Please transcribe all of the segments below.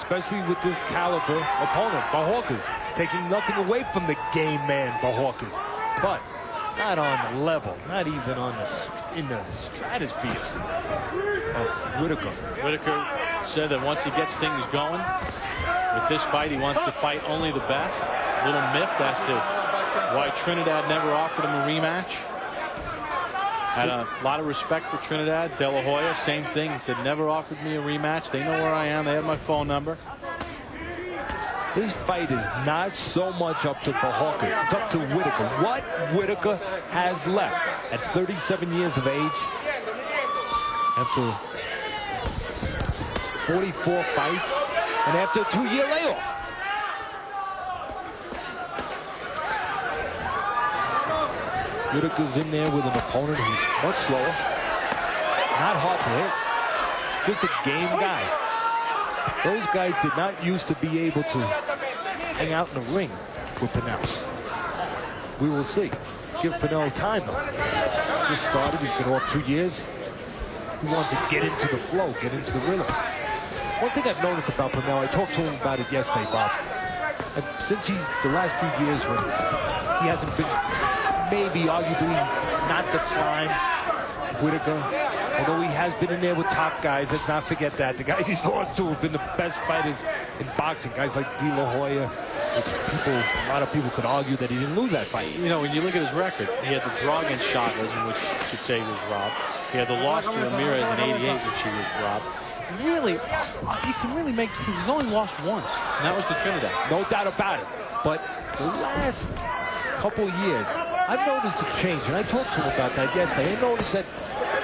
especially with this caliber opponent, Bojorquez, taking nothing away from the game man, Bojorquez, but not on the level, not even on in the stratosphere of Whitaker. Whitaker said that once he gets things going with this fight, he wants to fight only the best. A little miffed as to why Trinidad never offered him a rematch. Had a lot of respect for Trinidad. De La Hoya, same thing. He said, never offered me a rematch. They know where I am. They have my phone number. This fight is not so much up to Bojorquez. It's up to Whitaker. What Whitaker has left at 37 years of age, after 44 fights, and after a 2-year layoff. Whitaker's in there with an opponent who's much slower, not hard to hit, just a game guy. Those guys did not used to be able to hang out in the ring with Pernell. We will see. Give Pernell time, though. Just started. He's been off 2 years. He wants to get into the flow, get into the rhythm. One thing I've noticed about Pernell, I talked to him about it yesterday, Bob. And since he's the last few years when he hasn't been, maybe arguably not the prime Whitaker, although he has been in there with top guys, let's not forget that. The guys he's lost to have been the best fighters in boxing. Guys like De La Hoya, which a lot of people could argue that he didn't lose that fight. You know, when you look at his record, he had the draw against Chavez, in which you could say he was robbed. He had the loss to Ramirez in '88, which he was robbed. Really, you can really make, because he's only lost once, and that was to Trinidad. No doubt about it. But the last couple of years, I've noticed a change, and I talked to him about that yesterday. I noticed that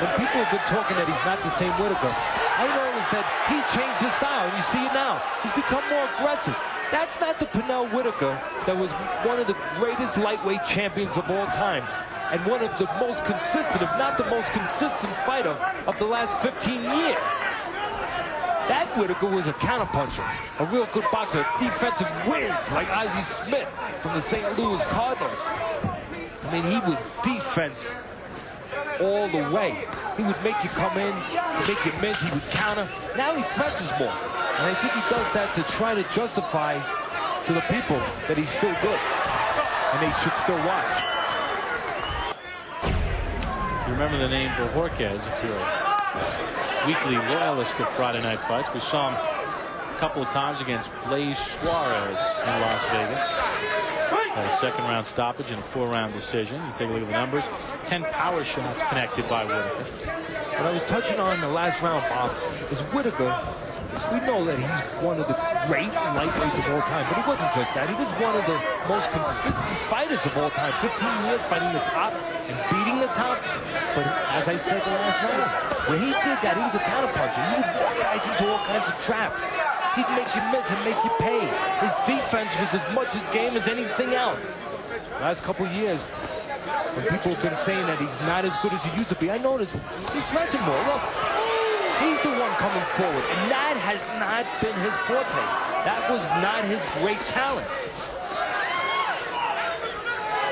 when people have been talking that he's not the same Whitaker, I noticed that he's changed his style, and you see it now. He's become more aggressive. That's not the Pernell Whitaker that was one of the greatest lightweight champions of all time, and one of the most consistent, if not the most consistent fighter of the last 15 years. That Whitaker was a counterpuncher, a real good boxer, a defensive whiz like Ozzie Smith from the St. Louis Cardinals. I mean, he was defense all the way. He would make you come in, make you miss, he would counter. Now he presses more. And I think he does that to try to justify to the people that he's still good. And they should still watch. You remember the name Bojorquez if you're a weekly loyalist of Friday Night Fights. We saw him a couple of times against Blaze Suarez in Las Vegas. Had a second-round stoppage and a 4-round decision. You take a look at the numbers. 10 power shots connected by Whitaker. What I was touching on in the last round, Bob, is Whitaker. We know that he's one of the great lightweights of all time, but he wasn't just that. He was one of the most consistent fighters of all time. 15 years fighting the top and beating the top. But as I said the last round, when he did that, he was a counterpuncher. He would walk guys into all kinds of traps. He'd make you miss and make you pay. His defense was as much his game as anything else. Last couple of years, when people have been saying that he's not as good as he used to be, I noticed he's pressing more. Look, he's the one coming forward, and that has not been his forte. That was not his great talent.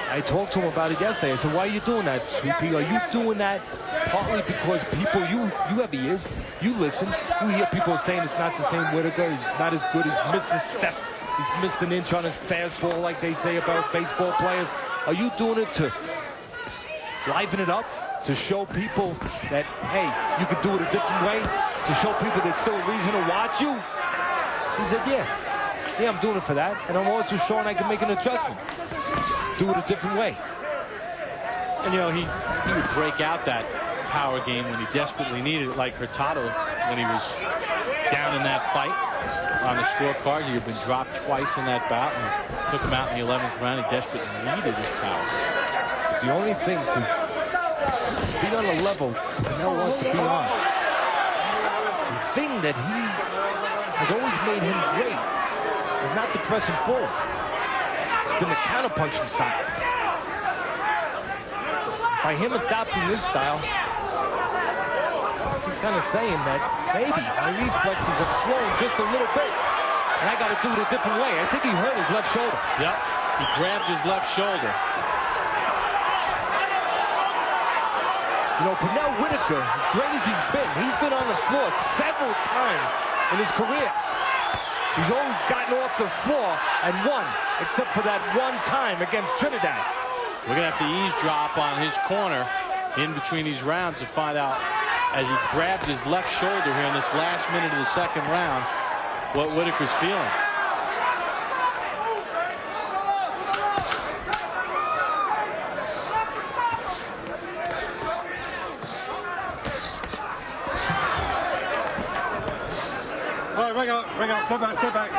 I talked to him about it yesterday. I said, why are you doing that, Sweet Pea? Are you doing that partly because people, you have ears, you listen, you hear people saying it's not the same Whitaker, he's not as good, he's missed a step, he's missed an inch on his fastball like they say about baseball players. Are you doing it to liven it up, to show people that, hey, you could do it a different way, to show people there's still a reason to watch you? He said, yeah, I'm doing it for that, and I'm also showing I can make an adjustment. Do it a different way. And you know, he would break out that power game when he desperately needed it, like Hurtado when he was down in that fight on the scorecards. He had been dropped twice in that bout and took him out in the 11th round. He desperately needed his power. The only thing to be on the level Pernell wants to be on, the thing that he has always made him great is not the pressing forward. It's been the counterpunching style. By him adopting this style, he's kind of saying that maybe my reflexes have slowed just a little bit, and I got to do it a different way. I think he hurt his left shoulder. Yep, he grabbed his left shoulder. You know, Pernell Whitaker, as great as he's been on the floor several times in his career. He's always gotten off the floor and won, except for that one time against Trinidad. We're going to have to eavesdrop on his corner in between these rounds to find out, as he grabbed his left shoulder here in this last minute of the second round, what Whitaker's feeling. All right, ring out, come back.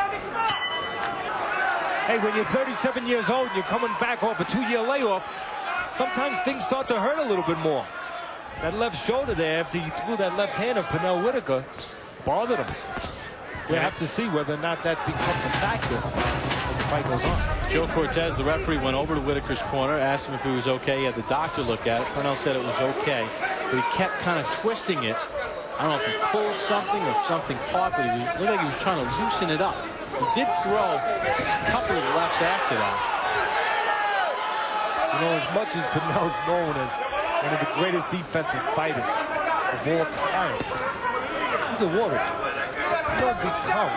Hey, when you're 37 years old and you're coming back off a 2-year layoff, sometimes things start to hurt a little bit more. That left shoulder there, after he threw that left hand of Pernell Whitaker, bothered him. We'll have to see whether or not that becomes a factor as the fight goes on. Joe Cortez, the referee, went over to Whitaker's corner, asked him if it was okay. He had the doctor look at it. Pernell said it was okay, but he kept kind of twisting it. I don't know if he pulled something or if something caught, but it looked like he was trying to loosen it up. He did throw a couple of lefts after that. You know, as much as Pernell's known as one of the greatest defensive fighters of all time, he's awarded. He don't become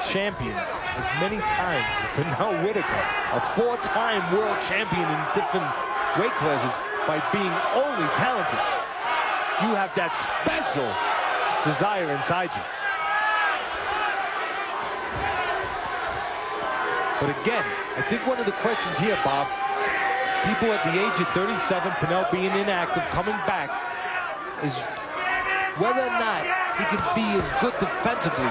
champion as many times as Pernell Whitaker, a 4-time world champion in different weight classes, by being only talented. You have that special desire inside you. But again, I think one of the questions here, Bob, people at the age of 37, Pernell being inactive, coming back, is whether or not he can be as good defensively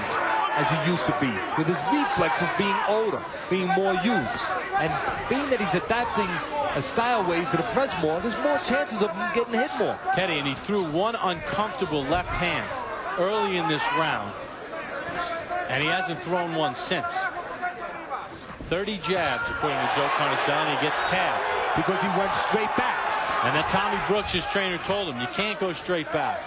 as he used to be, with his reflexes being older, being more used. And being that he's adapting a style where he's going to press more, there's more chances of him getting hit more. Teddy, and he threw one uncomfortable left hand early in this round, and he hasn't thrown one since. 30 jabs, according to Joe Cortez, and he gets tapped because he went straight back. And then Tommy Brooks, his trainer, told him, you can't go straight back.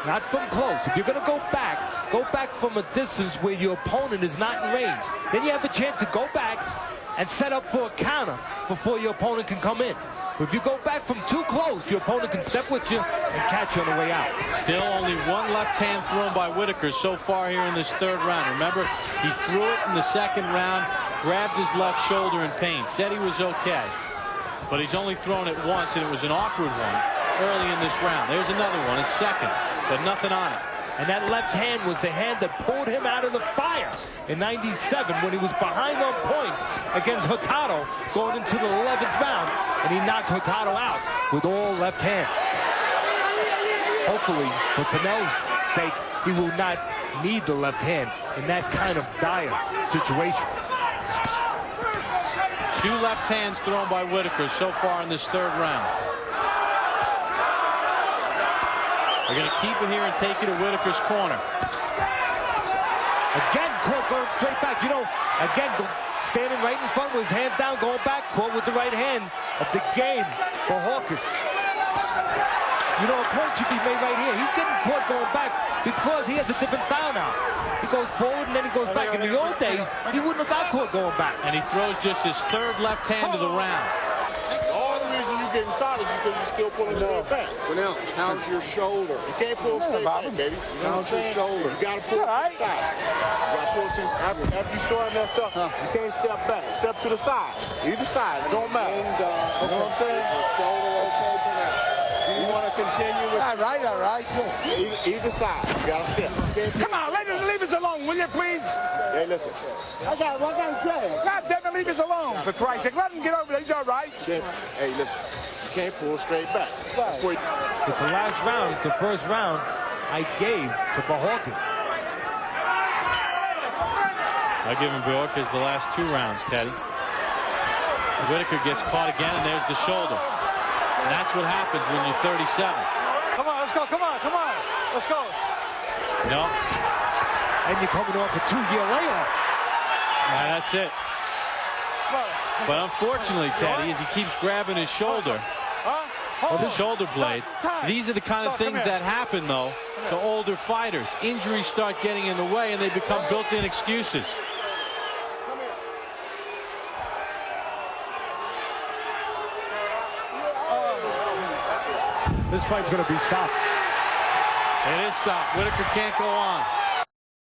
Not from close. If you're going to go back from a distance where your opponent is not in range. Then you have a chance to go back and set up for a counter before your opponent can come in. But if you go back from too close, your opponent can step with you and catch you on the way out. Still only one left hand thrown by Whitaker so far here in this third round. Remember, he threw it in the second round, grabbed his left shoulder in pain, said he was okay. But he's only thrown it once, and it was an awkward one early in this round. There's another one, his second, but nothing on it. And that left hand was the hand that pulled him out of the fire in '97 when he was behind on points against Hurtado going into the 11th round, and he knocked Hurtado out with all left hands. Hopefully, for Pernell's sake, he will not need the left hand in that kind of dire situation. 2 left hands thrown by Whitaker so far in this third round. They're going to keep it here and take it to Whitaker's corner. Again, Court going straight back. You know, again, standing right in front with his hands down, going back. Court with the right hand of the game for Bojorquez. You know, a point should be made right here. He's getting Court going back because he has a different style now. He goes forward and then he goes back. In the old days, he wouldn't have got Court going back. And he throws just his third left hand of the round. All the reason you're getting caught is because you're still pulling straight back. Pernell, how's your shoulder? You can't pull straight back, baby. You know what I'm saying? Shoulder. You gotta pull to the side. You gotta pull to after you short enough stuff, you can't step back. Step to the side. Either side, it don't matter. You know what I'm saying? Shoulder okay, Pernell. You want to continue with... All right. Either side. You gotta step. Come on, leave us alone, will you, please? Hey, listen. What can I tell you? God damn it, leave us alone, for Christ's sake. Let him get over there. He's all right. Hey, listen. You can't pull straight back. That's where But the last round is the first round I gave to Bojorquez. I give him Bojorquez the last 2 rounds, Teddy. Whitaker gets caught again, and there's the shoulder. And that's what happens when you're 37. Come on, let's go. Come on. Let's go. No. And you're coming off a 2-year layoff. Yeah, that's it. But unfortunately, Teddy, as he keeps grabbing his shoulder, the shoulder blade, these are the kind of things that happen, though, to older fighters. Injuries start getting in the way, and they become built-in excuses. This fight's going to be stopped. It is stopped. Whitaker can't go on.